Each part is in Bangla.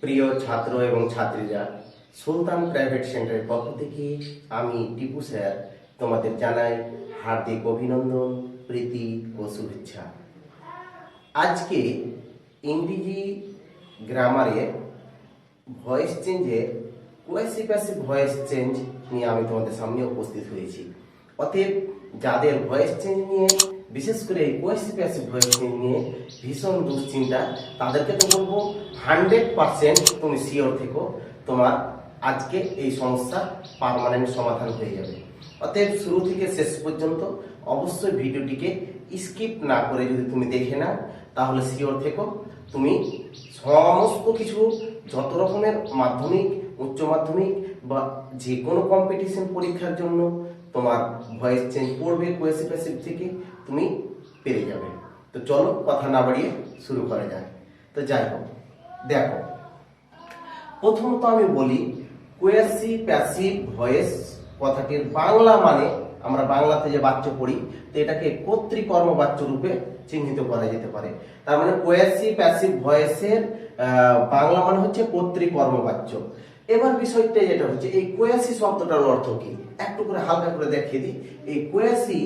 প্রিয় ছাত্র এবং ছাত্রীরা, সুলতান প্রাইভেট সেন্টারের পক্ষ থেকে আমি টিপু স্যার তোমাদের জানাই হার্দিক অভিনন্দন, প্রীতি ও শুভেচ্ছা। আজকে ইংরেজি গ্রামারে ভয়েস চেঞ্জের কোয়েসি প্যাসিভ ভয়েস চেঞ্জ নিয়ে আমি তোমাদের সামনে উপস্থিত হয়েছি। অতএব যাদের ভয়েস চেঞ্জ নিয়ে, বিশেষ করে কোয়েসি প্যাসিভ ভয়েস চেঞ্জ নিয়ে ভীষণ দুশ্চিন্তা, তাদেরকে তো বলবো 100% তুমি শিওর থেকো, তোমার আজকে এই সমস্যা পার্মানেন্ট সমাধান হয়ে যাবে। অতএব শুরু থেকে শেষ পর্যন্ত অবশ্যই ভিডিওটিকে স্কিপ না করে যদি তুমি দেখে নাও, তাহলে শিওর থেকো তুমি সমস্ত কিছু, যত রকমের মাধ্যমিক, উচ্চ মাধ্যমিক বা যে কোনো কম্পিটিশন পরীক্ষার জন্য তোমার ভয়েস চেঞ্জ পড়বে কোয়েসি প্যাসিভ থেকে, তুমি পেরে যাবে। তো চলো কথা না বাড়িয়ে শুরু করা যায়। তো যাই হোক, দেখো, প্রথমত আমি বলি কোয়েসি প্যাসিভ ভয়েস কথাটির বাংলা মানে, আমরা বাংলাতে যে বাচ্য পড়ি, তো এটাকে কর্তৃকর্মবাচ্য রূপে চিহ্নিত করা যেতে পারে। তার মানে কোয়েসি প্যাসিভ ভয়েসের বাংলা মানে হচ্ছে কর্তৃকর্মবাচ্য। এবার বিষয়টা যেটা হচ্ছে, এই কোয়েসি শব্দটার অর্থ কি একটু করে হালকা করে দেখিয়ে দিই। এই কোয়েসি,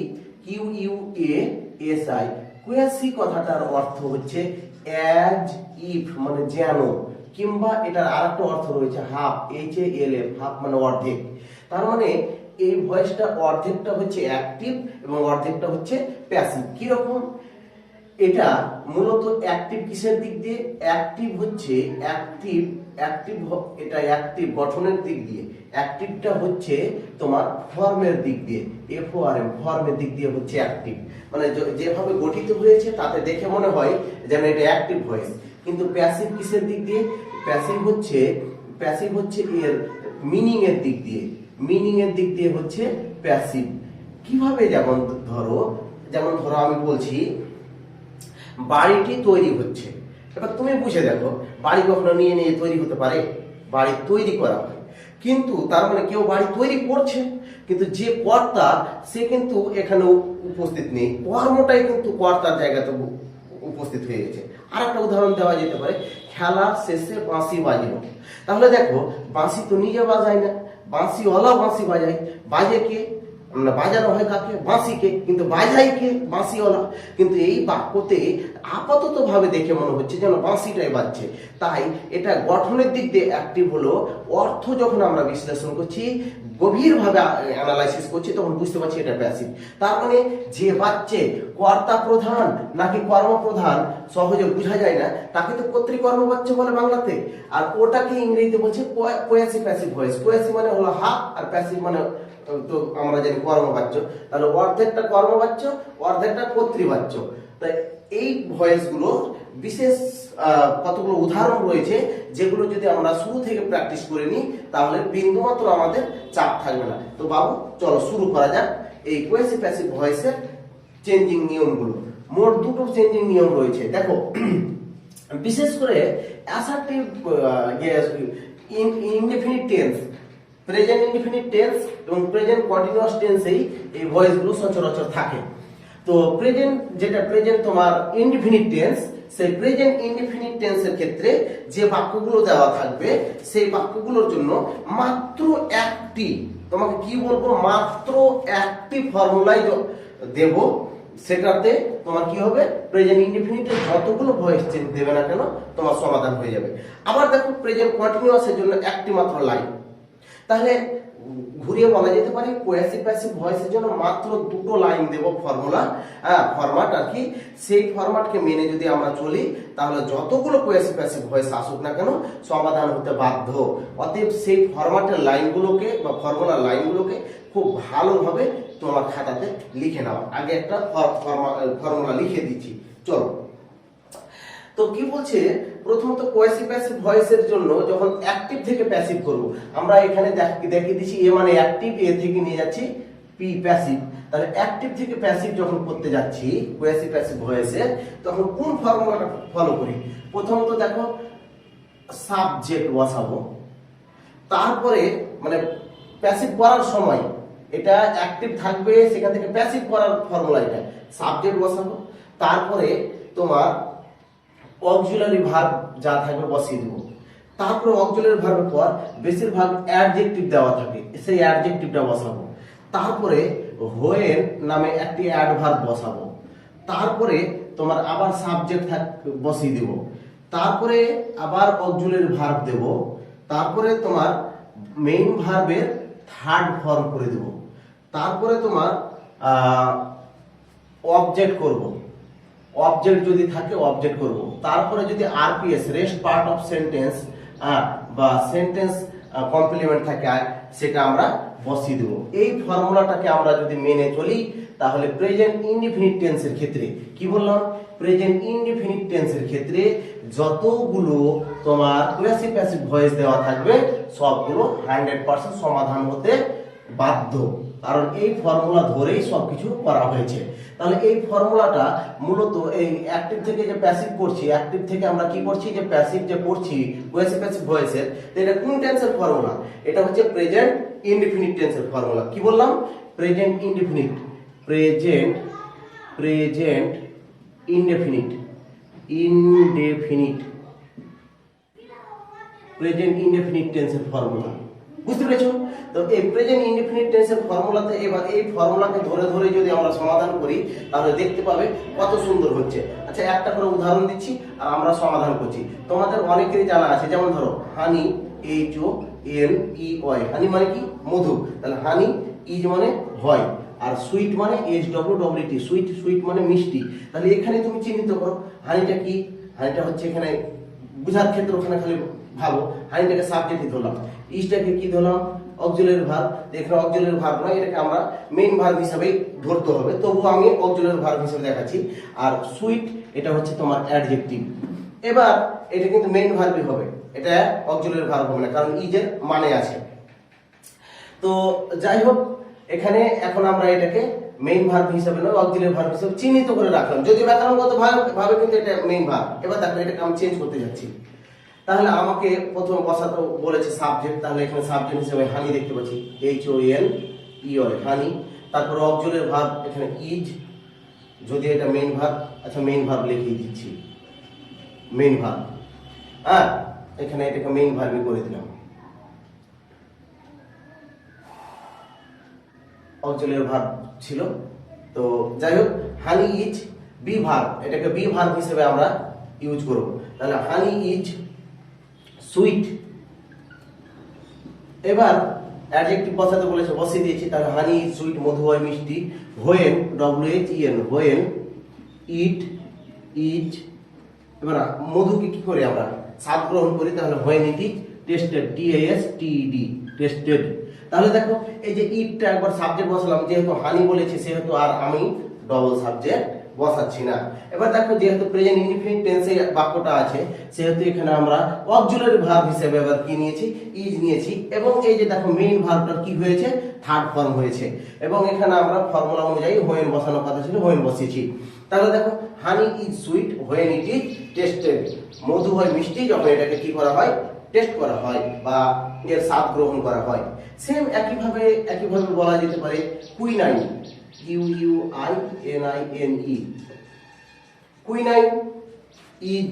QUASI, কোয়েসি কথাটার অর্থ হচ্ছে অ্যাজ ইফ মানে যেন, কিংবা এটার আরেকটা অর্থ রয়েছে হাফ, HALF, হাফ মানে অর্ধেক। তার মানে এই ভয়েসটা অর্ধেকটা হচ্ছে অ্যাক্টিভ এবং অর্ধেকটা হচ্ছে প্যাসিভ। কিরকম? এটা মূলত অ্যাক্টিভ কিসের দিক দিয়ে? অ্যাক্টিভ হচ্ছে এটা অ্যাক্টিভ গঠনের দিক দিয়ে, অ্যাক্টিভটা হচ্ছে তোমার ফর্মের দিক দিয়ে, FORM ফর্মের দিক দিয়ে হচ্ছে অ্যাক্টিভ। মানে যেভাবে গঠিত হয়েছে তাতে দেখে মনে হয় যেন এটা অ্যাক্টিভ ভয়েস। কিন্তু প্যাসিভ কিসের দিক দিয়ে? প্যাসিভ হচ্ছে এর মিনিং এর দিক দিয়ে, হচ্ছে প্যাসিভ। কিভাবে? যেমন ধরো আমি বলছি বাড়িটি তৈরি হচ্ছে। এবার তুমি বুঝে দেখো, বাড়ি কখনো নিয়ে নিয়ে তৈরি হতে পারে? বাড়ি তৈরি করা হয়, কিন্তু তার মানে কেউ বাড়ি তৈরি করছে, কিন্তু যে কর্তা সে কিন্তু এখানে উপস্থিত নেই, কর্মটাই কিন্তু কর্তার জায়গাতে উপস্থিত হয়ে গেছে। আর একটা উদাহরণ দেওয়া যেতে পারে, খেলার শেষে বাঁশি বাজলো। তাহলে দেখো, বাঁশি তো নিজে বাজায় না, বাঁশিওয়ালা বাঁশি বাজায়। বাজে কে? বাজানো হয় কাকে? বাঁশিকে, কিন্তু বাজাই কে? বাঁশিওয়ালা। কিন্তু এই বাক্যতে আপাতত ভাবে দেখে মনে হচ্ছে যেন বাঁশিটাই বাজছে। তাই এটা গঠনের দিক দিয়ে অ্যাক্টিভ হলো, অর্থ যখন আমরা বিশ্লেষণ করছি, গভীরভাবে অ্যানালাইসিস করছি, তখন বুঝতে পারছি এটা প্যাসিভ। তার মানে যে বাচ্চে কর্তা প্রধান নাকি কর্মপ্রধান সহজে বোঝা যায় না, তাকে তো কর্তৃকর্মবাচ্য বলে বাংলাতে, আর ওটাকে ইংরেজিতে বলছে কোয়েসি প্যাসিভ ভয়েস। কোয়েসি মানে হলো হাফ, আর প্যাসিভ মানে তো আমরা জানি কর্মবাচ্য। তাহলে অর্ধেকটা কর্মবাচ্য, অর্ধেকটা কর্তৃবাচ্য। তাই এই ভয়েসগুলো বিশেষ কতগুলো উদাহরণ রয়েছে, যেগুলো যদি আমরা শুরু থেকে প্র্যাকটিস করে নিই, তাহলে বিন্দুমাত্র আমাদের চাপ থাকবে না। তো বাবু, চলো শুরু করা যাক এই কোয়েসি প্যাসিভ ভয়েসের চেঞ্জিং নিয়মগুলো। মোট দুটো চেঞ্জিং নিয়ম রয়েছে। দেখো, বিশেষ করে assertive indefinite tense, present indefinite tense এবং প্রেজেন্ট কন্টিনিউয়াস টেন্সেই এই ভয়েসগুলো সচরাচর থাকে। তো প্রেজেন্ট তোমার ইনডেফিনিট টেন্স, সেই প্রেজেন্ট ইনডেফিনিট টেন্সের ক্ষেত্রে যে বাক্যগুলো দেওয়া থাকবে, সেই বাক্যগুলোর জন্য মাত্র একটি, তোমাকে কি বলবো, মাত্র একটি ফর্মুলাই দেব। সেটাতে তোমার কি হবে, প্রেজেন্ট ইনডেফিনিটের যতগুলো ভয়েস চেঞ্জ দেবে না কেন, তোমার সমাধান হয়ে যাবে। আবার দেখো, প্রেজেন্ট কন্টিনিউয়াসের জন্য একটি মাত্র লাইন। তাহলে ঘুরিয়ে বলা যেতে পারে কোয়েসি প্যাসিভ ভয়েসের জন্য মাত্র দুটো লাইন দেব ফর্মুলা, ফরম্যাট আর কি। সেই ফরম্যাটকে মেনে যদি আমরা চলি, তাহলে যতগুলো কোয়েসি প্যাসিভ ভয়েস আসুক না কেন, সমাধান হতে বাধ্য। অতএব সেই ফরম্যাটের লাইনগুলোকে বা ফর্মুলার লাইনগুলোকে খুব ভালোভাবে তোমার খাতাতে লিখে নাও। আগে একটা ফর্মুলা লিখে দিচ্ছি, চলো। তো কি বলছে, প্রথমত কোয়েসি প্যাসিভ ভয়েসের জন্য যখন অ্যাক্টিভ থেকে প্যাসিভ করব, আমরা এখানে দেখিয়ে দিচ্ছি এ মানে অ্যাক্টিভ, এ থেকে নিয়ে যাচ্ছি পি প্যাসিভ। তাহলে অ্যাক্টিভ থেকে প্যাসিভ যখন করতে যাচ্ছি কোয়েসি প্যাসিভ ভয়েসের, তখন কোন ফর্মুলাটা ফলো করি? প্রথমত দেখো, সাবজেক্ট বসাবো, তারপরে মানে প্যাসিভ করার সময় এটা অ্যাক্টিভ থাকবে, সেখান থেকে প্যাসিভ করার ফর্মুলা এটা, সাবজেক্ট বসাবো, তারপরে তোমার অক্সিলারি ভার্ব যা থাকবে বসিয়ে দেবো, তারপরে অক্সিলারি ভার্বের পর বেশিরভাগ অ্যাডজেক্টিভ দেওয়া থাকে, সেই অ্যাডজেক্টিভটা বসাবো। তারপরে হোয়েন নামে একটি অ্যাডভার্ব বসাবো। তারপরে তোমার আবার সাবজেক্ট বসিয়ে দেব। তারপরে আবার অক্সিলারি ভার্ব দেব। তারপরে তোমার মেইন ভার্বের থার্ড ফর্ম করে দেব। তারপরে তোমার অবজেক্ট করব, অবজেক্ট যদি থাকে অবজেক্ট করব। তারপরে যদি RPS rest part of sentence বা সেন্টেন্স কমপ্লিমেন্ট থাকে সেটা আমরা বসিয়ে দেব। এই ফর্মুলাটাকে আমরা যদি মেনে চলি তাহলে প্রেজেন্ট ইনডিফিনিট টেন্সের ক্ষেত্রে কি বললাম, প্রেজেন্ট ইনডিফিনিট টেন্সের ক্ষেত্রে যতগুলো তোমার প্যাসিভ প্যাসিভ ভয়েস দেওয়া থাকবে সবগুলো 100% সমাধান হতে বাধ্য, কারণ এই ফর্মুলা ধরেই সবকিছু করা হয়েছে। তাহলে এই ফর্মুলাটা মূলত এই অ্যাক্টিভ থেকে যে প্যাসিভ করছি, অ্যাক্টিভ থেকে আমরা কি করছি যে প্যাসিভ যে পড়ছি প্যাসিভ প্যাসিভ ভয়েসের, তো এটা কোন টেন্সের ফর্মুলা? এটা হচ্ছে প্রেজেন্ট ইনডিফিনিট টেন্সের ফর্মুলা। কি বললাম? Present indefinite, present indefinite, present indefinite টেন্সের ফর্মুলা। বুঝতে পেরেছো? তো এই প্রেজেন্ট ইনডেফিনিট টেন্সের ফর্মুলাতে এবার এই ফর্মুলাকে ধরে ধরে যদি আমরা সমাধান করি তাহলে দেখতে পাবে কত সুন্দর হচ্ছে। আচ্ছা, একটা করে উদাহরণ দিচ্ছি আর আমরা সমাধান করছি। তোমাদের অনেকেরই জানা আছে, যেমন ধরো হানি, HONEY, হানি মানে কি? মধু। তাহলে হানি ইজ মানে হয়, আর সুইট মানে SWEET, সুইট মানে মিষ্টি। তাহলে এখানে তুমি চিহ্নিত করো হানিটা কি। হানিটা হচ্ছে এখানে বুঝার ক্ষেত্রে ওখানে খালি ভাবো, হানিটাকে সাবজেক্টই ধরলাম, ইজটাকে কি ধরলাম? Auxiliary verb. এখানে অক্সিলারি ভার্ব নয়, এটাকে আমরা মেইন ভার্ব হিসেবে ধরতে হবে, তবুও আমি অক্সিলারি ভার্ব হিসেবে দেখাচ্ছি। আর সুইট এটা হচ্ছে তোমার অ্যাডজেক্টিভ। এবার এটা কিন্তু মেইন ভার্বই হবে, এটা অক্সিলারি ভার্ব হবে না, কারণ ইজের মানে আছে। তো যাই হোক, এখানে এখন আমরা এটাকে মেইন ভার্ব হিসেবে নয় অক্সিলারি ভার্ব হিসেবে চিহ্নিত করে রাখলাম, যদি ব্যাকরণগত ভাবে কিন্তু এটা মেইন ভার্ব। এবার দেখো এটাকে আমি চেঞ্জ করতে যাচ্ছি। তাহলে আমাকে প্রথম বসাতে বলেছে সাবজেক্ট, তাহলে এখানে সাবজেক্ট হিসেবে হানি দেখতে পাচ্ছি, HONEY, হানি। তারপর অক্সিলারি ভার্ব এখানে ইজ, যদি এটা মেইন ভার্ব, আচ্ছা মেইন ভার্ব লিখিয়ে দিচ্ছি, মেইন ভার্ব। হ্যাঁ, এখানে এটাকে মেইন ভার্বই করে দিলাম। অক্সিলারি ভার্ব ছিল। তো যাই হোক, হানি ইজ বি ভার্ব, এটাকে বি ভার্ব হিসেবে আমরা ইউজ করব। তাহলে হানি ইজ সুইট। এবার অ্যাডজেক্টিভ বসাতে বলেছে, বসিয়ে দিয়েছি। তাহলে হানি ইজ সুইট, মধু হয় মিষ্টি। When, WHEN, when it is, এবার মধুকে কি করে আমরা স্বাদ গ্রহণ করি, তাহলে when it is tasted, TASTED, tasted. তাহলে দেখো এই যে ইটটা একবার সাবজেক্ট বসালাম, যেহেতু হানি বলেছি সেহেতু আর আমি ডবল সাবজেক্ট বসাচ্ছি না। এবার দেখো যেহেতু প্রেজেন্ট ইনডিফিনিট টেন্সে বাক্যটা আছে সেহেতু এখানে আমরা অক্সিলারি ভার্ব হিসেবে এবার কি নিয়েছি, ইজ নিয়েছি। এবং এই যে দেখো মেইন ভার্বটা কি হয়েছে, থার্ড ফর্ম হয়েছে। এবং এখানে আমরা ফর্মুলা অনুযায়ী হোয়েন বসানোর কথা ছিল, হোয়েন বসিয়েছি। তাহলে দেখো honey is sweet when it is tasted, মধু হয় মিষ্টি যখন এটাকে কি করা হয়, টেস্ট করা হয় বা এর স্বাদ গ্রহণ করা হয়। সেম একইভাবে বলা যেতে পারে quinine, QUININE, quinine is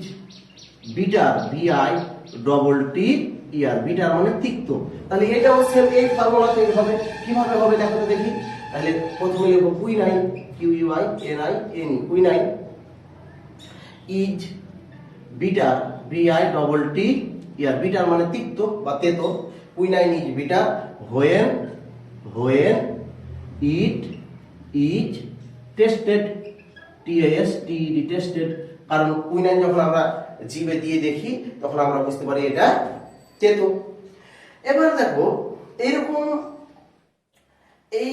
bitter, BITTER, bitter মানে তিক্ত। তাহলে এটাও সেম এই ফর্মুলাতে হবে। কিভাবে হবে দেখো তো দেখি। তাহলে প্রথমে লিখব quinine, QUININE, quinine is bitter, BITTER, bitter মানে তিক্ত বা তেতো। Quinine is bitter when it is tasted, TASTED, tasted. কারণ কুইনাইন যখন আমরা জিভে দিয়ে দেখি তখন আমরা বুঝতে পারি এটা তেতো। এবার দেখো এইরকম এই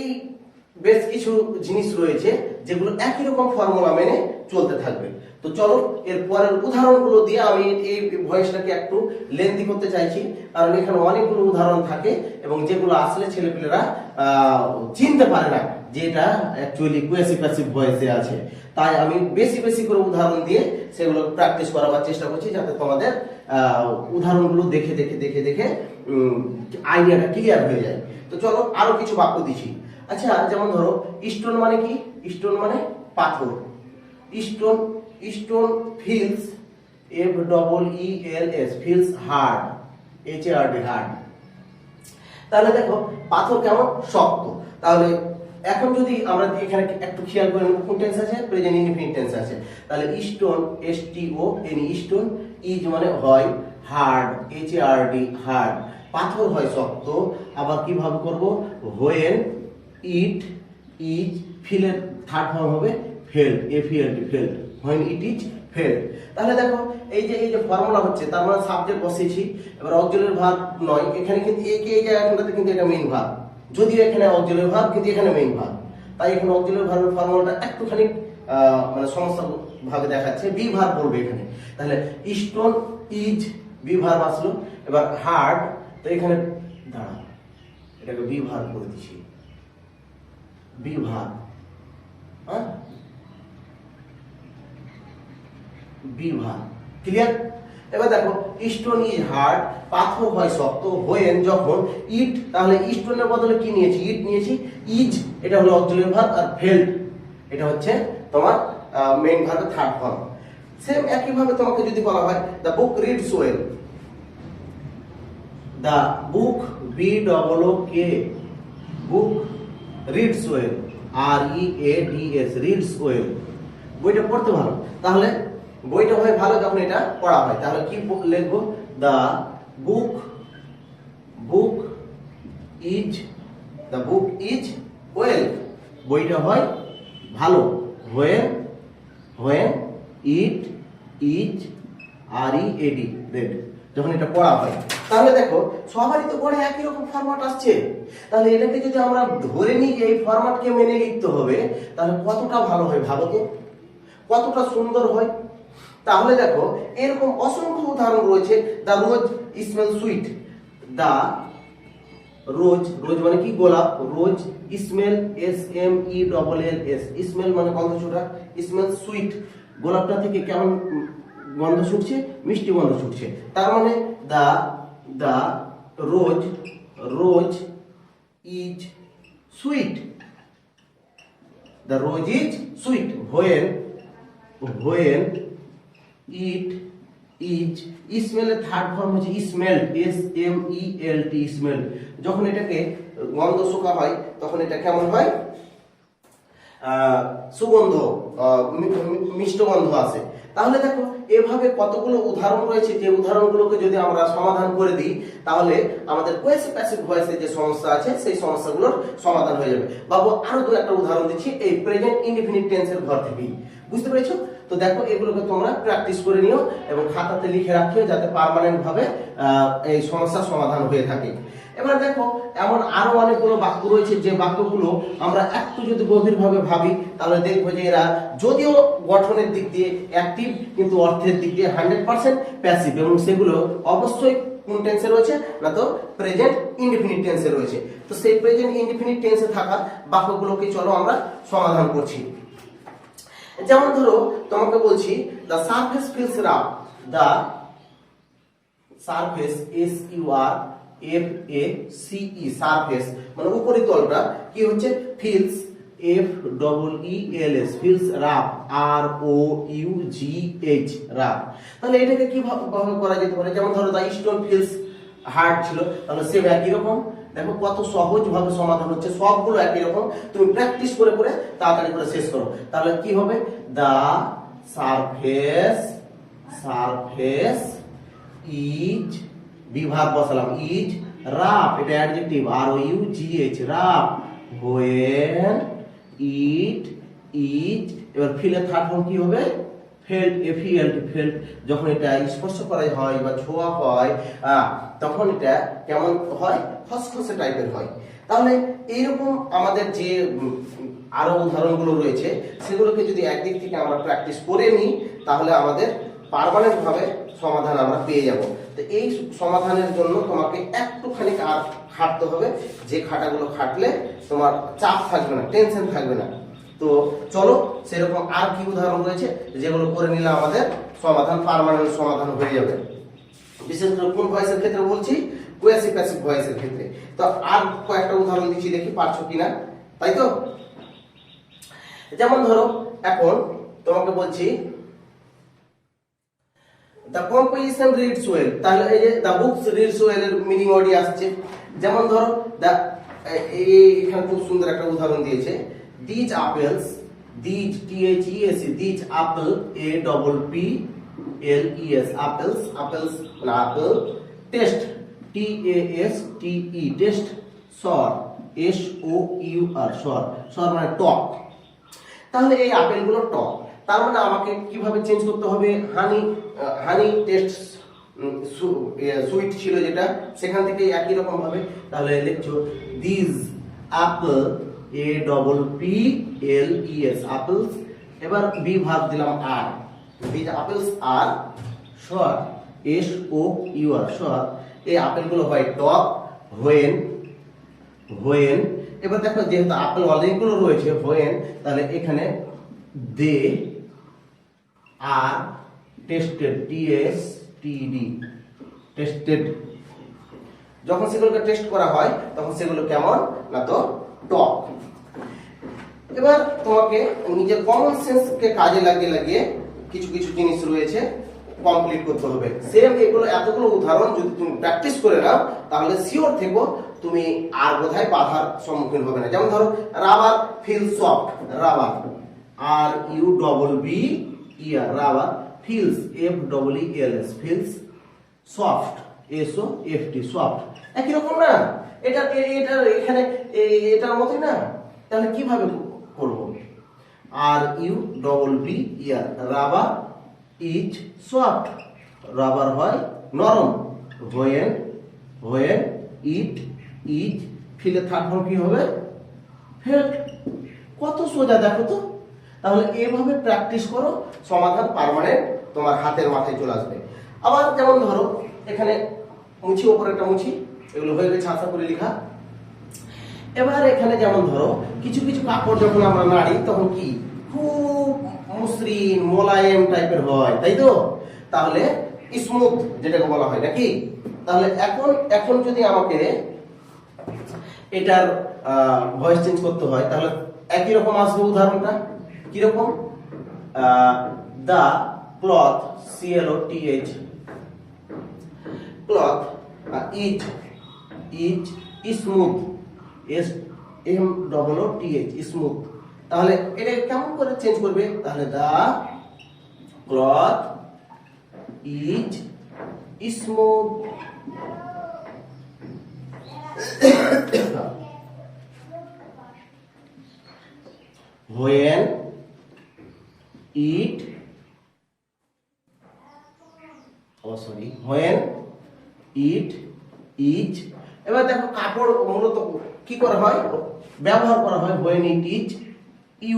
বেশ কিছু জিনিস রয়েছে যেগুলো একই রকম ফর্মুলা মেনে চলতে থাকবে। তো চলো এর পরের উদাহরণগুলো দিয়ে, আমি এই ভয়েসটাকে একটু লেন্দি করতে চাইছি কারণ এখানে অনেকগুলো উদাহরণ থাকে এবং যেগুলো আসলে ছেলেপেলেরা চিনতে পারে না যে এটা অ্যাকচুয়ালি প্যাসিভ প্যাসিভ ভয়েসে আছে। তাই আমি বেশি বেশি করে উদাহরণ দিয়ে সেগুলো প্র্যাকটিস করাবার চেষ্টা করছি, যাতে তোমাদের উদাহরণগুলো দেখে দেখে দেখে দেখে আইডিয়াটা ক্লিয়ার হয়ে যায়। তো চলো আরো কিছু বাক্য দিচ্ছি। আচ্ছা, যেমন ধরো স্টোন মানে কি, স্টোন মানে পাথর। Stone feels, FEELS, feels hard. HARD hard. তাহলে দেখো পাথর কেমন শক্ত। তাহলে এখন যদি আমরা এখানে একটু খেয়াল করে নেব কোন টেন্স আছে, প্রেজেন্ট ইনডিফিনিট টেন্স আছে। তাহলে স্টোন STON স্টোন, ইজ মানে হয়, হার্ড HARD হার্ড, পাথর হয় শক্ত। আবার কিভাবে করব, হোয়েন ইট ইজ, ফিলের থার্ড ফর্ম হবে felt FELD felt, when it is felt. তাহলে দেখো এই যে ফর্মুলা হচ্ছে, তার মানে সাবজেক্ট বসিয়েছি, এবার অক্সিলারি ভার্ব নয়, এখানে কিন্তু এই জায়গাটাতে কিন্তু এটা মেইন ভার্ব, যদিও এখানে অক্সিলারি ভার্ব কিন্তু এখানে মেইন ভার্ব, তাই এখানে অক্সিলারি ভার্বের ফর্মুলাটা একটুখানি মানে সমস্যা ভাবে দেখাচ্ছে, বি ভার্ব বলবে এখানে। তাহলে স্টোন ইজ বি ভার্ব আসলো, এবার হার্ড, তো এখানে দাঁড়া এটাকে বি ভার্ব করে দিচ্ছি, বি ভার্ব, হ্যাঁ বি ভার্ব, ক্লিয়ার। এবার দেখো স্টোন ইজ হার্ড, পাথর হয় শক্ত, হোয়েন যখন, ইট, তাহলে স্টোনের বদলে কি নিয়েছি, ইট নিয়েছি, ইজ এটা হলো অক্সিলারি ভার্ব, আর ফেল্ড এটা হচ্ছে তোমার মেইন ভার্বের থার্ড ফর্ম। সেম একই ভাবে তোমাকে যদি বলা হয় the book reads well, the book BOOK book reads well READS reads well, বইটা পড়তে ভালো। তাহলে বইটা হয় ভালো যখন এটা পড়া হয়, তাহলে কি লিখবো, দ্য বুক ইজ ওয়েল, বইটা হয় ভালো, when it is READ red, যখন এটা পড়া হয়। তাহলে দেখো সবারই তো পড়ে একই রকম ফরম্যাট আসছে, তাহলে এটাকে যদি আমরা ধরে নিই যে এই ফরম্যাটকে মেনে লিখতে হবে, তাহলে কতটা ভালো হয় ভাবো তো, কতটা সুন্দর হয়। তাহলে দেখো এরকম অসংখ্য উদাহরণ রয়েছে। The rose smell sweet, the rose, rose মানে কি গোলাপ, রোজ স্মেল SMELLS, স্মেল মানে গন্ধ ছোটা, স্মেল সুইট, গোলাপটা থেকে কেমন গন্ধ ছুটছে, মিষ্টি গন্ধ ছুটছে। তার মানে the rose is sweet, the rose is sweet, when it is, স্মেলের থার্ড ফর্ম হচ্ছে স্মেল SMELT স্মেল, যখন এটাকে গন্ধ শোকা হয় তখন এটা কেমন হয়, সুগন্ধ, মিষ্ট গন্ধ আসে। তাহলে দেখো এভাবে কতগুলো উদাহরণ রয়েছে, যে উদাহরণগুলোকে যদি আমরা সমাধান করে দিই তাহলে আমাদের কোয়েসিভ প্যাসিভ ভয়েসের যে সমস্যা আছে সেই সমস্যাগুলোর সমাধান হয়ে যাবে। বাবু আরো দু একটা উদাহরণ দিচ্ছি এই প্রেজেন্ট ইনডিফিনিট টেন্সের ঘর থেকেই, বুঝতে পেরেছো? তো দেখো এগুলোকে তোমরা প্র্যাকটিস করে নিও এবং খাতাতে লিখে রাখিও, যাতে পার্মানেন্ট ভাবে এই সমস্যার সমাধান হয়ে থাকে। এবার দেখো এমন আরো অনেকগুলো বাক্য রয়েছে, যে বাক্যগুলো আমরা একটু যদি গভীরভাবে ভাবি তাহলে দেখবো যে এরা যদিও গঠনের দিক দিয়ে অ্যাক্টিভ, কিন্তু অর্থের দিক দিয়ে 100% প্যাসিভ, এবং সেগুলো অবশ্যই কোন টেন্সে রয়েছে না, তো প্রেজেন্ট ইনডিফিনিট টেন্সে রয়েছে। তো সেই প্রেজেন্ট ইনডিফিনিট টেন্সে থাকা বাক্যগুলোকে চলো আমরা সমাধান করছি। যেমন ধরো তোমাকে বলছি the surface feels rough, the surface SURFACE surface মানে উপরিতলটা কি হচ্ছে, feels FEELS feels rough ROUGH rough. তাহলে এটাকে কিভাবে করা যেতে পারে, যেমন ধরো দ্য স্টোন ফিলস হার্ড ছিল, তাহলে সেম একই রকম। দেখো কত সহজ ভাবে সমাধান হচ্ছে, সবগুলো একই রকম, তুমি প্র্যাকটিস করে করে তাড়াতাড়ি করে শেষ করো। তাহলে কি হবে, দ্য সারফেস ইজ, বিভাগ বসালাম, ইজ রাফ, এটা adjective ROUGH rough, when it is, এবার ফিলের থার্ড ফর্ম কি হবে, ফেল্ট FELT ফেল্ট, যখন এটা স্পর্শ করা হয় বা ছোঁয়া হয় তখন এটা কেমন হয়, খসখসে টাইপের হয়। তাহলে এইরকম আমাদের যে আরো উদাহরণগুলো রয়েছে সেগুলোকে যদি একদিক থেকে আমরা প্র্যাকটিস করে নিই তাহলে আমাদের পার্মানেন্ট ভাবে সমাধান আমরা পেয়ে যাব। তো এই সমাধানের জন্য তোমাকে একটুখানি আর খাটতে হবে, যে খাটাগুলো খাটলে তোমার চাপ থাকবে না, টেনশন থাকবে না। তো চলো সেরকম আর কি উদাহরণ রয়েছে যেগুলো করে নিলে আমাদের সমাধান পার্মানেন্ট সমাধান হয়ে যাবে। বিশেষ করে কোন ভয়েসের ক্ষেত্রে বলছি, কোয়েসিভ প্যাসিভ ভয়েসের ক্ষেত্রে। তো আর কয়েকটা উদাহরণ দিচ্ছি, দেখি পারছো কিনা, তাই তো? যেমন ধরো এখন তোমাকে বলছি দ্য কম্পোজিশন রিডস ওয়েল, তাহলে এই যে দ্য বুকস রিডস ওয়েল এর মিনিং ওয়ার্ডই আসছে। যেমন ধরো এখানে খুব সুন্দর একটা উদাহরণ দিয়েছে, these apples, these THES, these apple APPLES, apples, apples মানে আপেল, টেস্ট TASTE, টেস্ট, সর SOUR, সর, সর মানে টক। তাহলে এই আপেলগুলো টক, তার মানে আমাকে কিভাবে চেঞ্জ করতে হবে, হানি টেস্ট সুইট ছিল যেটা, সেখান থেকে একই রকম ভাবে তাহলে লিখছো দিস আপেল APPLES, আপেলস। এবার বি ভার্ব দিলাম আর, দিস আপেলস আর সর SOUR, সর। এই আপেলগুলো হয় টক হোয়েন, হোয়েন। এবার দেখো যেহেতু আপেল অনেকগুলো রয়েছে হোয়েন, তাহলে এখানে দে আর টেস্টেড TSTD, টেস্টেড। যখন সেগুলোকে টেস্ট করা হয় তখন সেগুলো কেমন না তো টক। এবার তোমাকে নিজের কমন সেন্সকে কাজে লাগিয়ে লাগিয়ে কিছু কিছু জিনিস রয়েছে কমপ্লিট করতে হবে। সেম এগুলো এতগুলো উদাহরণ যদি তুমি প্র্যাকটিস করে নাও তাহলে শিওর থেকো তুমি আর বোধহয় বাধার সম্মুখীন হবে না। যেমন ধরো rubber feel soft, rubber RUBBER, rubber feels FEELS, feels soft SOFT, soft. একই রকম না, এটা এখানে এটার মতই না, তাহলে কিভাবে করব? RUBBER, rubber is soft, rubber হয় নরম, when it is fillet third form কি হবে? ফেল্ট। কত সোজা দেখো তো। তাহলে এভাবে প্র্যাকটিস করো, সমাধান পার্মানেন্ট তোমার হাতের মাথায় চলে আসবে। আবার যেমন ধরো এখানে মুছি, ওপরে একটা মুছি, এগুলো হয়ে গেছে আশা করে লেখা। এবার এখানে যেমন ধরো কিছু কিছু কাপড় যখন আমরা নাড়ি তখন কি খুব মসৃণ মোলায়েম টাইপের হয়, তাই তো? তাহলে স্মুথ যেটাকে বলা হয় নাকি? তাহলে এখন যদি আমাকে এটার ভয়েস চেঞ্জ করতে হয় তাহলে একই রকম আসবে উদাহরণটা। কিরকম? The cloth CLOTH, cloth is smooth SMOOTH, smooth. তাহলে এটা কেমন করে চেঞ্জ করবে? তাহলে the cloth is smooth, when it when it is। এবার দেখো কাপড় মূলত কি করা হয়, ব্যবহার করা হয় when it is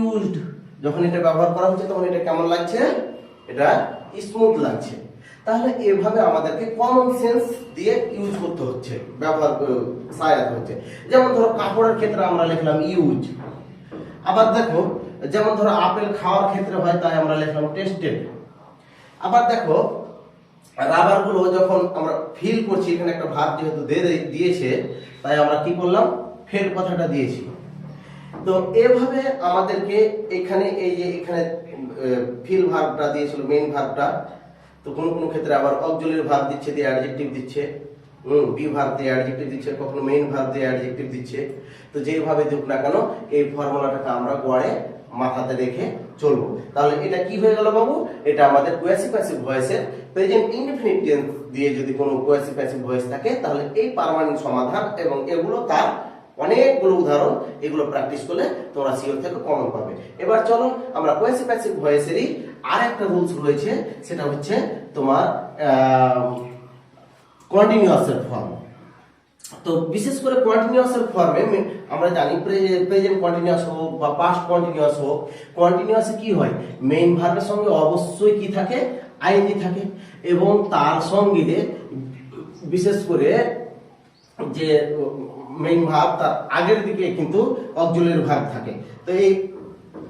used। যখন এটা ব্যবহার করা হচ্ছে তখন এটা কেমন লাগছে? এটা স্মুথ লাগছে। তাহলে এভাবে আমাদেরকে কমন সেন্স দিয়ে ইউজ করতে হচ্ছে, ব্যবহার সহায়তা হচ্ছে। যেমন ধরো কাপড়ের ক্ষেত্রে আমরা লিখলাম ইউজ। আবার দেখো যেমন ধরো আপেল খাওয়ার ক্ষেত্রে হয় তাই আমরা লিখলাম টেস্টেড। আবার দেখো রাবার গুলো যখন আমরা ফিল করছি, এখানে একটা ভাব যেহেতু দিয়েছে তাই আমরা কি করলাম? ফেল কথাটা দিয়েছি। তো এভাবে আমাদেরকে এখানে এই যে এখানে ফিল ভার্বটা দিয়েছিল, মেইন ভার্বটা, তো কোন কোন ক্ষেত্রে আবার অক্সিলারি ভার্ব দিচ্ছে, দিয়ে অ্যাডজেক্টিভ দিচ্ছে, বি ভার্ব দিয়ে অ্যাডজেক্টিভ দিচ্ছে, কখনো মেইন ভার্ব দিয়ে অ্যাডজেক্টিভ দিচ্ছে। তো যেভাবে দিক না কেন এই ফর্মুলাটাকে আমরা গড়ে মাথাতে রেখে চলবো। তাহলে এটা কি হয়ে গেল বাবু? এটা আমাদের কোয়েসিভ প্যাসিভ ভয়েসের প্রেজেন্ট ইনডিফিনিট টেন্স দিয়ে যদি কোনো কোয়েসিভ প্যাসিভ ভয়েস থাকে তাহলে এই পার্মানেন্ট সমাধান এবং এগুলো তার অনেকগুলো উদাহরণ, এগুলো প্র্যাকটিস করলে তোমরা সিওর থেকে কমন পাবে। এবার চলো আমরা কোয়েসিভ প্যাসিভ ভয়েসেরই আরেকটা রুলস রয়েছে, সেটা হচ্ছে তোমার কন্টিনিউয়াসের ফর্ম। তো বিশেষ করে কন্টিনিউয়াসের ফর্মে আমরা জানি প্রেজেন্ট কন্টিনিউয়াস হোক বা পাস্ট কন্টিনিউয়াস হোক, কন্টিনিউয়াসে কি হয়? মেইন ভার্বের সঙ্গে অবশ্যই কি থাকে? আইএনজি থাকে, এবং তার সঙ্গে বিশেষ করে যে মেইন ভার্ব তার আগের দিকে কিন্তু অক্সিলারি ভার্ব থাকে। তো এই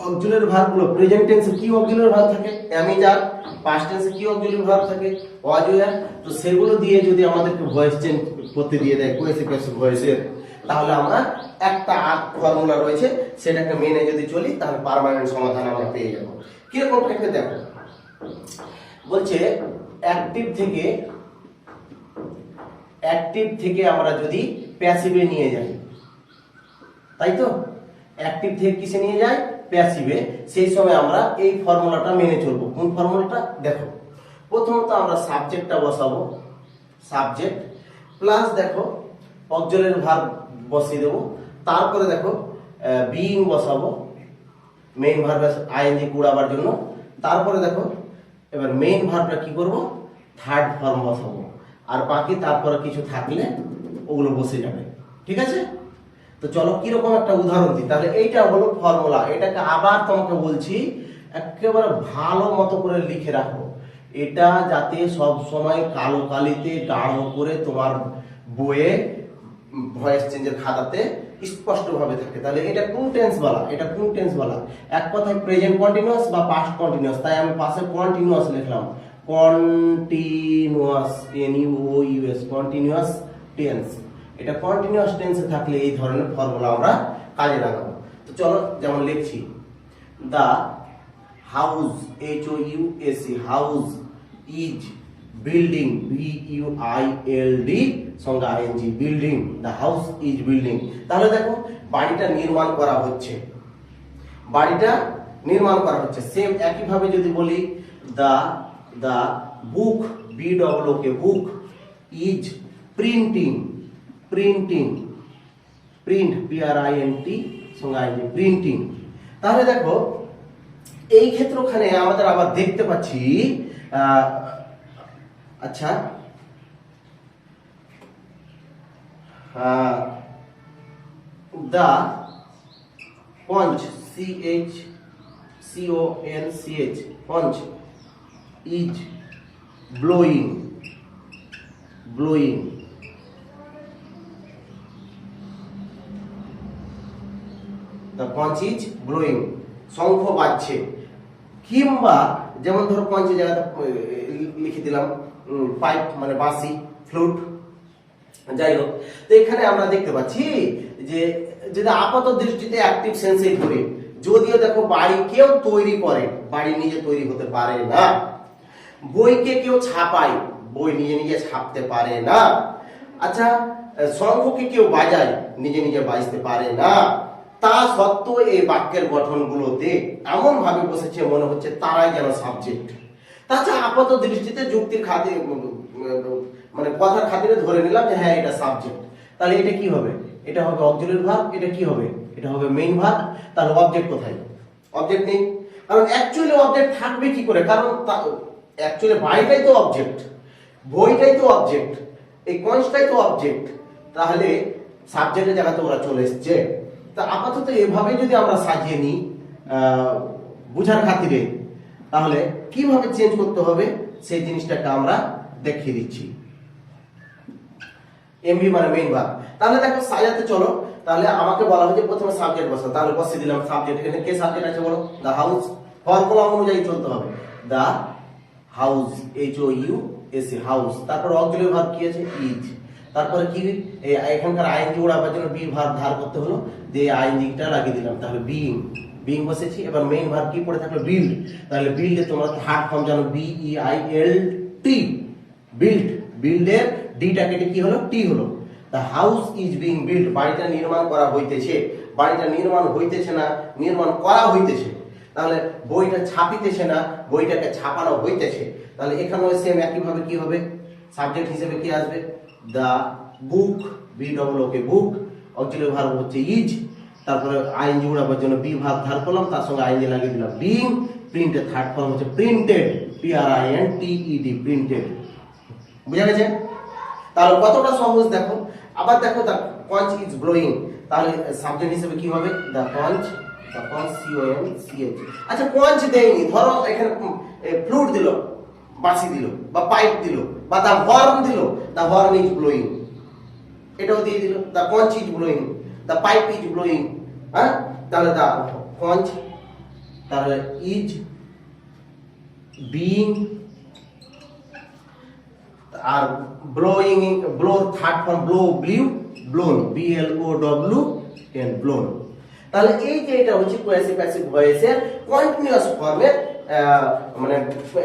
অক্সিলারি ভার্বগুলো প্রেজেন্ট টেন্সে কি অক্সিলারি ভার্ব থাকে? অ্যাম, আর পাস্ট টেন্সে কি অক্সিলারি ভার্ব থাকে? ওয়াজ, ওয়্যার। তো সেগুলো দিয়ে যদি আমাদেরকে ভয়েস চেঞ্জ করতে দিয়ে দেয় কোয়েসিভ প্যাসিভ ভয়েসের, তাহলে আমরা একটা ফর্মুলা রয়েছে সেটাকে মেনে যদি চলি তাহলে পার্মানেন্ট সমাধান আমরা পেয়ে যাব। কিরকম একটা দেখো, বলছে অ্যাক্টিভ থেকে আমরা যদি প্যাসিভে নিয়ে যাই, তাই তো, অ্যাক্টিভ থেকে কিসে নিয়ে যাই, প্যাসিভে, সেই সময় আমরা এই ফর্মুলাটা মেনে চলবো। কোন ফর্মুলাটা দেখো, প্রথমত আমরা সাবজেক্টটা বসাবো, সাবজেক্ট প্লাস দেখো অক্সিলারি ভার্ব বসিয়ে দেবো, তারপরে দেখো বিইং বসাবো মেইন ভার্বের আইএনজি কুড়াবার জন্য, তারপরে দেখো এবার মেইন ভার্বটা কি করব, থার্ড ফর্ম বসাবো, আর বাকি তারপরে কিছু থাকলে ওগুলো বসে যাবে, ঠিক আছে। তো চলো কিরকম একটা উদাহরণ দিই। তাহলে এইটা হলো ফর্মুলা, এটাকে আবার তোমাকে বলছি একেবারে ভালো মতো করে লিখে রাখো, এটা যাতে সব সময় কালো কালিতে গাঢ় করে তোমার বইয়ে ভয়েস চেঞ্জের খাতাতে স্পষ্ট ভাবে থাকে। তাহলে এটা কোন টেন্স বলা, এটা কোন টেন্স বলা, এক কথায় প্রেজেন্ট কন্টিনিউয়াস বা পাস্ট কন্টিনিউয়াস, তাই আমি পাশে কন্টিনিউয়াস লিখলাম, কন্টিনিউয়াস, NUOUS, কন্টিনিউয়াস টেন্স। এটা কন্টিনিউয়াস টেন্সে থাকলে এই ধরনের ফর্মুলা আমরা কাজে লাগাবো। তো চলো যেমন লিখছি, the house, HOUSE, house is building, BUILD সঙ্গে ING, building, the house is building. তাহলে দেখো বাড়িটা নির্মাণ করা হচ্ছে, বাড়িটা নির্মাণ করা হচ্ছে। সেম একই ভাবে যদি বলি দা বুক, BOOK, book is printing, print, PRINT সঙ্গে ING, প্রিন্টিং। তাহলে দেখো এই ক্ষেত্রখানে আমাদের আবার দেখতে পাচ্ছি, আচ্ছা দা পঞ্চ, CHCONCH, পঞ্চ is blowing, the punch is blowing, শঙ্খ বাজছে। কিংবা যেমন ধরো পঞ্চের জায়গাতে লিখে দিলাম পাইপ মানে বাঁশি, ফ্লুট, যাই হোক। তো এখানে আমরা দেখতে পাচ্ছি যে যদি আপাত দৃষ্টিতে অ্যাক্টিভ সেন্সে ধরে, যদিও দেখো বাড়ি কেউ তৈরি করে, বাড়ি নিজে তৈরি হতে পারে না, বইকে কেউ ছাপায়, বই নিজে নিজে ছাপতে পারে না, আচ্ছা শঙ্খকে কেউ বাজায়, নিজে নিজে বাজতে পারে না, তা সত্ত্বেও এই বাক্যের গঠনগুলোতে এমন ভাবে বসেছে মনে হচ্ছে তারাই যেন সাবজেক্ট। তাছাড়া আপাত দৃষ্টিতে যুক্তির খাতিরে মানে কথার খাতিরে ধরে নিলাম যে হ্যাঁ এটা সাবজেক্ট। তাহলে এটা কি হবে, এটা হবে অক্সিলারি ভার্ব, এটা কি হবে, এটা হবে মেইন ভার্ব। তাহলে অবজেক্ট কোথায়, অবজেক্ট নেই, কারণ অ্যাকচুয়ালি অবজেক্ট থাকবে কি করে, কারণ অ্যাকচুয়ালি বাড়িটাই তো অবজেক্ট, বইটাই তো অবজেক্ট, এই কনসটাই তো অবজেক্ট, তাহলে সাবজেক্টের জায়গাতে ওরা চলে এসছে। তা আপাতত এভাবে যদি আমরা সাজিয়ে নিই বুঝার খাতিরে, তাহলে কিভাবে চেঞ্জ করতে হবে সেই জিনিসটাকে আমরা দেখিয়ে দিচ্ছি। এমভি মানে মেইন ভার্ব। তাহলে দেখো সাজাতে চলো, তাহলে আমাকে বলা হয়েছে প্রথমে সাবজেক্ট বসাও, তাহলে বসিয়ে দিলাম সাবজেক্ট। এখানে কে সাবজেক্ট আছে বলো, দা হাউস, ফর্মুলা অনুযায়ী চলতে হবে, দা হাউস, HOUSE, হাউস। তারপর অক্সিলারি ভার্ব কি আছে, ইজ। তারপরে কি এখানকার আইএনজি ওড়াবার জন্য বি ভার্ব ধার করতে হলো, দিয়ে আইএনজিটা লাগিয়ে দিলাম, তাহলে বিইং বসেছি। এবার মেইন ভার্ব কি পড়ে থাকলো, বিল্ড। তাহলে বিল্ডে তোমরা থার্ড ফর্ম জানো, BEILT, বিল্ড, বিল্ডের ডিটা কেটে কি হলো, টি হলো। The house is being build, বাড়িটা নির্মাণ করা হইতেছে, বাড়িটা নির্মাণ হইতেছে না, নির্মাণ করা হইতেছে। তাহলে বইটা ছাপিতেছে না, বইটাকে ছাপানো হইতেছে। তাহলে এখানেও সেম একই ভাবে কি হবে, সাবজেক্ট হিসেবে কি আসবে, দা বুক, BOOK, বুক, অক্সিলারি ভার্ব হচ্ছে ইজ, তারপরে আইএনজি উড়াবার জন্য বি ভার্ব ধার করলাম, তার সঙ্গে আইএনজি লাগিয়ে দিলাম বিং। প্রিন্টেড থার্ড ফর্ম হচ্ছে প্রিন্টেড, PRINTED, প্রিন্টেড। বুঝা গেছে? তাহলে কতটা সহজ দেখো। আবার দেখো দা পাঞ্চ ইজ ব্লোয়িং, তাহলে সাবজেক্ট হিসেবে কি হবে, দা পাঞ্চ, CONCH। আচ্ছা পাঞ্চ দেয়নি, ধরো এখানে ফ্লুট দিল, বাঁশি দিল, বা পাইপ দিল, বা দা হর্ন দিল, দা হর্ন ইজ ব্লোয়িং, এটাও দিয়ে দিল, the punch is blowing, the pipe is blowing. হ্যাঁ, তাহলে দা পাঞ্চ, তাহলে ইজ বিং, আর blowing, blow third form blow, blown, BLOWN, blown. তাহলে এই যে এটা হচ্ছে কোয়াসি প্যাসিভ ভয়েসের কন্টিনিউয়াস ফর্মের মানে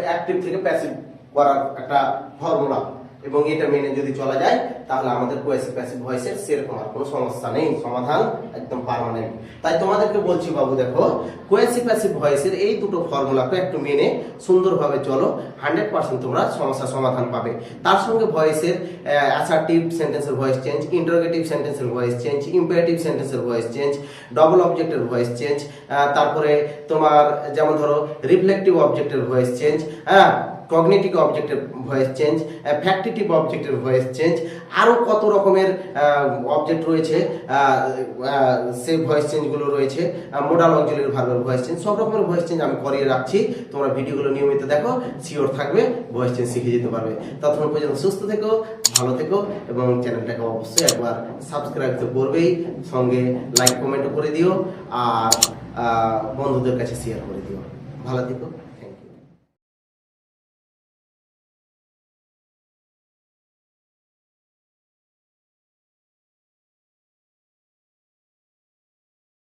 অ্যাক্টিভ থেকে প্যাসিভ করার একটা ফর্মুলা, এবং এটা মেনে যদি চলা যায় তাহলে আমাদের কোয়েসিভ প্যাসিভ ভয়েসের সেরকম আর কোনো সমস্যা নেই, সমাধান একদম পার্মানেন্ট। তাই তোমাদেরকে বলছি বাবু, দেখো কোয়েসিভ প্যাসিভ ভয়েসের এই দুটো ফর্মুলাকে একটু মেনে সুন্দরভাবে চলো, 100% তোমরা সমস্যার সমাধান পাবে। তার সঙ্গে ভয়েসের অ্যাসার্টিভ সেন্টেন্সের ভয়েস চেঞ্জ, ইন্টারোগেটিভ সেন্টেন্সের ভয়েস চেঞ্জ, ইম্পারেটিভ সেন্টেন্সের ভয়েস চেঞ্জ, ডবল অবজেক্টের ভয়েস চেঞ্জ, তারপরে তোমার যেমন ধরো রিফ্লেক্টিভ অবজেক্টের ভয়েস চেঞ্জ, কগনিটিভ অবজেক্টের ভয়েস চেঞ্জ, ফ্যাক্টিটিভ অবজেক্টের ভয়েস চেঞ্জ, আরো কত রকমের অবজেক্ট রয়েছে, সেই ভয়েস চেঞ্জগুলো রয়েছে, মোডাল অক্সিলারি ভার্বের ভয়েস চেঞ্জ, সব রকমের ভয়েস চেঞ্জ আমি করিয়ে রাখছি। তোমরা ভিডিওগুলো নিয়মিত দেখো, শিওর থাকবে ভয়েস চেঞ্জ শিখে যেতে পারবে। ততক্ষণ পর্যন্ত সুস্থ থেকো, ভালো থেকো, এবং চ্যানেলটাকে অবশ্যই একবার সাবস্ক্রাইব তো করবেই, সঙ্গে লাইক কমেন্টও করে দিও, আর বন্ধুদের কাছে শেয়ার করে দিও। ভালো থেকো।